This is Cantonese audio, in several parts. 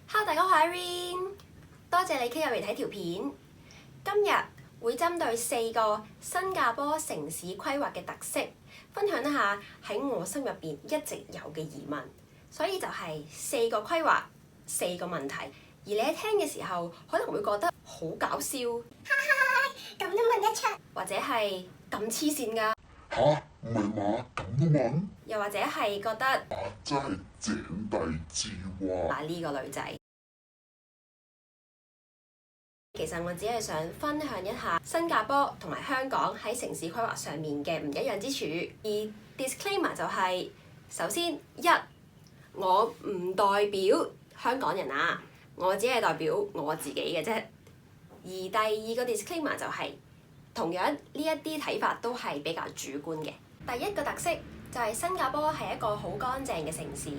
Hello，大家好，我係 Irene，多謝你 click 入嚟睇條片。今日會針對4個新加坡城市規劃嘅特色，分享一下喺我心入邊一直有嘅疑問。所以就係4個規劃，4個問題。而你喺聽嘅時候，可能會覺得好搞笑，咁都問得出，或者係咁黐線㗎，吓？唔係嘛？咁都問？又或者係覺得真係井底之蛙。呢個女仔。其實我只係想分享一下新加坡同埋香港喺城市規劃上面嘅唔一樣之處。而 disclaimer 就係、首先一，我唔代表香港人啊，我只係代表我自己嘅啫。而第二個 disclaimer 就係、同樣呢一啲睇法都係比較主觀嘅。第一個特色就係新加坡係一個好乾淨嘅城市。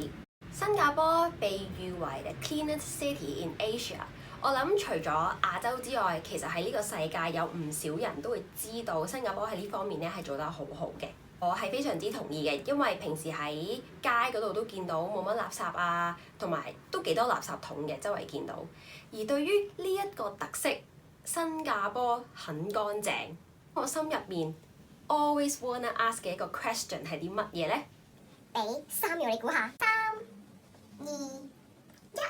新加坡被譽為 the cleanest city in Asia。我諗除咗亞洲之外，其實喺呢個世界有唔少人都會知道新加坡喺呢方面咧係做得好好嘅。我係非常之同意嘅，因為平時喺街嗰度都見到冇乜垃圾啊，同埋都幾多垃圾桶嘅，周圍見到。而對於呢一個特色，新加坡很乾淨。我心入面 always wanna ask 嘅一個 question 係啲乜嘢咧？俾3秒你估下，3、2、1。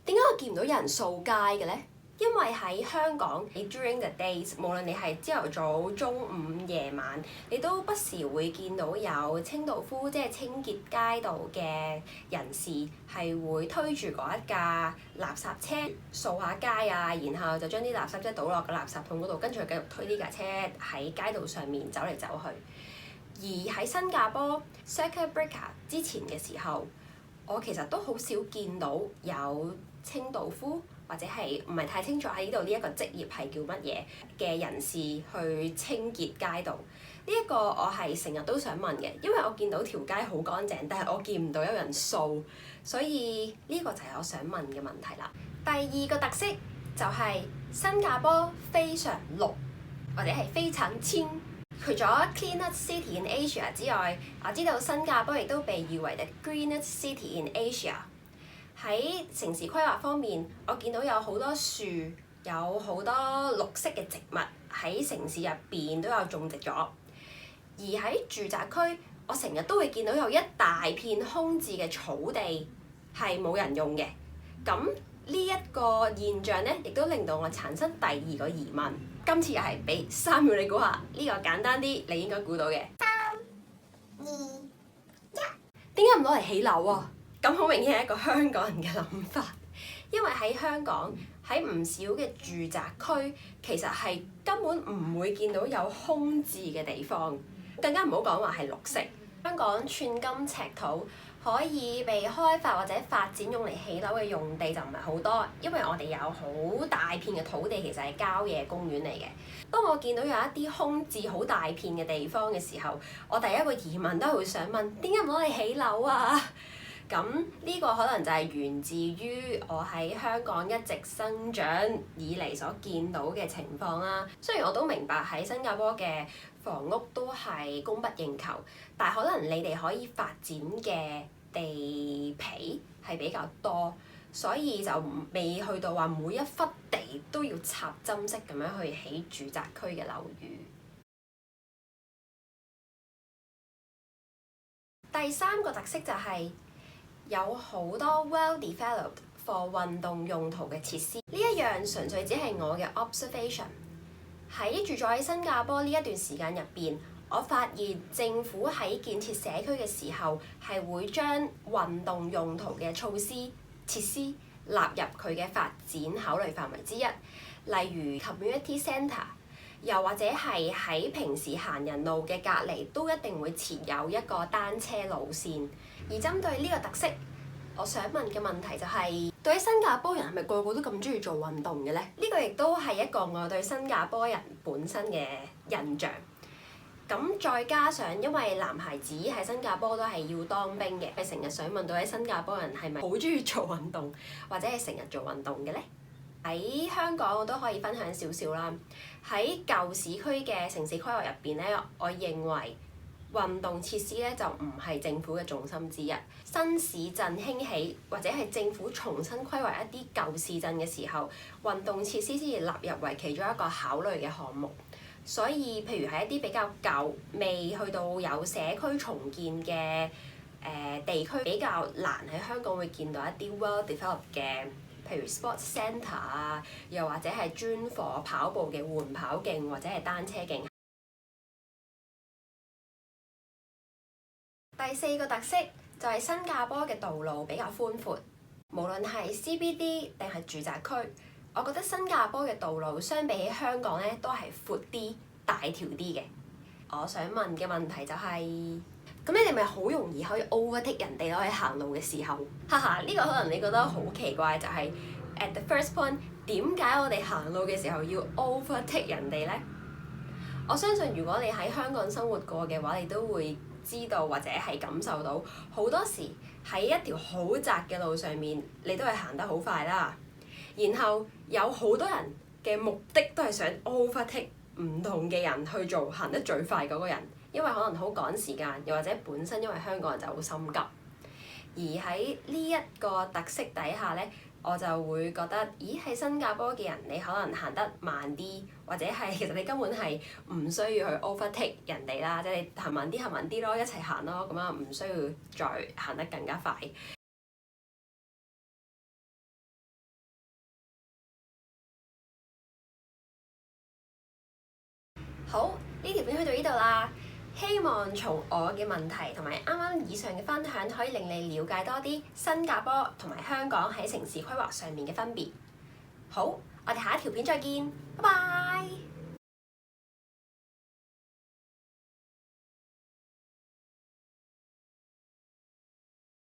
點解我見唔到有人掃街嘅咧？因為喺香港，你 during the days，無論你係朝頭早、中午、夜晚，你都不時會見到有清道夫，即係清潔街道嘅人士，係會推住嗰一架垃圾車掃下街啊，然後就將啲垃圾即係倒落個垃圾桶嗰度，跟住繼續推呢架車喺街道上面走嚟走去。而喺新加坡 Circuit Breaker 之前嘅時候，我其實都好少見到有清道夫，或者係唔係太清楚喺呢度呢一個職業係叫乜嘢嘅人士去清潔街道。呢一個我係成日都想問嘅，因為我見到條街好乾淨，但係我見唔到有人掃，所以呢個就係我想問嘅問題啦。第二個特色就係新加坡非常綠，或者係非常清。除咗 cleanest city in Asia 之外，我知道新加坡亦都被譽為 the greenest city in Asia。喺城市規劃方面，我見到有好多樹，有好多綠色嘅植物喺城市入邊都有種植咗。而喺住宅區，我成日都會見到有一大片空置嘅草地係冇人用嘅。咁呢一個現象咧，亦都令到我產生第二個疑問。今次又係俾3秒你估下，呢個簡單啲，你應該估到嘅。3、2、1。點解唔攞嚟起樓啊？咁好明顯係一個香港人嘅諗法，因為喺香港喺唔少嘅住宅區，其實係根本唔會見到有空置嘅地方，更加唔好講話係綠色。香港寸金尺土，可以被開發或者發展用嚟起樓嘅用地就唔係好多，因為我哋有好大片嘅土地其實係郊野公園嚟嘅。當我見到有一啲空置好大片嘅地方嘅時候，我第一個疑問都係會想問：點解唔攞嚟起樓啊？咁呢個可能就係源自於我喺香港一直生長以嚟所見到嘅情況啦。雖然我都明白喺新加坡嘅房屋都係供不應求，但係可能你哋可以發展嘅地皮係比較多，所以就未去到話每一忽地都要插針式咁樣去起住宅區嘅樓宇。第3個特色就係有好多 well-developed for 運動用途嘅設施。呢一樣純粹只係我嘅 observation。喺住咗喺新加坡呢一段時間入邊，我發現政府喺建設社區嘅時候係會將運動用途嘅措施設施納入佢嘅發展考慮範圍之一，例如 community centre， 又或者係喺平時行人路嘅隔離都一定會設有一個單車路線。而針對呢個特色，我想問嘅問題就係：對於新加坡人係咪個個都咁中意做運動嘅咧？呢個亦都係一個我對新加坡人本身嘅印象。咁再加上因為男孩子喺新加坡都係要當兵嘅，係成日想問到喺新加坡人係咪好中意做運動，或者係成日做運動嘅咧？喺香港我都可以分享少少啦。喺舊市區嘅城市規劃入邊咧，我認為運動設施咧就唔係政府嘅重心之一。新市鎮興起或者係政府重新規劃一啲舊市鎮嘅時候，運動設施先至納入為其中一個考慮嘅項目。所以，譬如係一啲比較舊、未去到有社區重建嘅地區，比較難喺香港會見到一啲 well developed 嘅，譬如 sports centre 啊，又或者係專課跑步嘅緩跑徑或者係單車徑。第四個特色就係新加坡嘅道路比較寬闊，無論係 CBD 定係住宅區。我覺得新加坡嘅道路相比起香港咧，都係闊啲、大條啲嘅。我想問嘅問題就係、咁你哋咪好容易可以 overtake 人哋咯？喺行路嘅時候，哈哈，呢個可能你覺得好奇怪，就係 at the first point，點解我哋行路嘅時候要 overtake 人哋咧？我相信如果你喺香港生活過嘅話，你都會知道或者係感受到，好多時喺一條好窄嘅路上面，你都係行得好快啦。然後有好多人嘅目的都係想 overtake 唔同嘅人去做行得最快嗰個人，因為可能好趕時間，又或者本身因為香港人就好心急。而喺呢一個特色底下咧，我就會覺得，咦，喺新加坡嘅人你可能行得慢啲，或者係其實你根本係唔需要去 overtake 人哋啦，即係你行慢啲咯，一齊行咯，咁樣唔需要再行得更加快。好，呢條片去到呢度啦，希望從我嘅問題同埋啱啱以上嘅分享，可以令你了解多啲新加坡同埋香港喺城市規劃上面嘅分別。好，我哋下一條片再見，拜拜。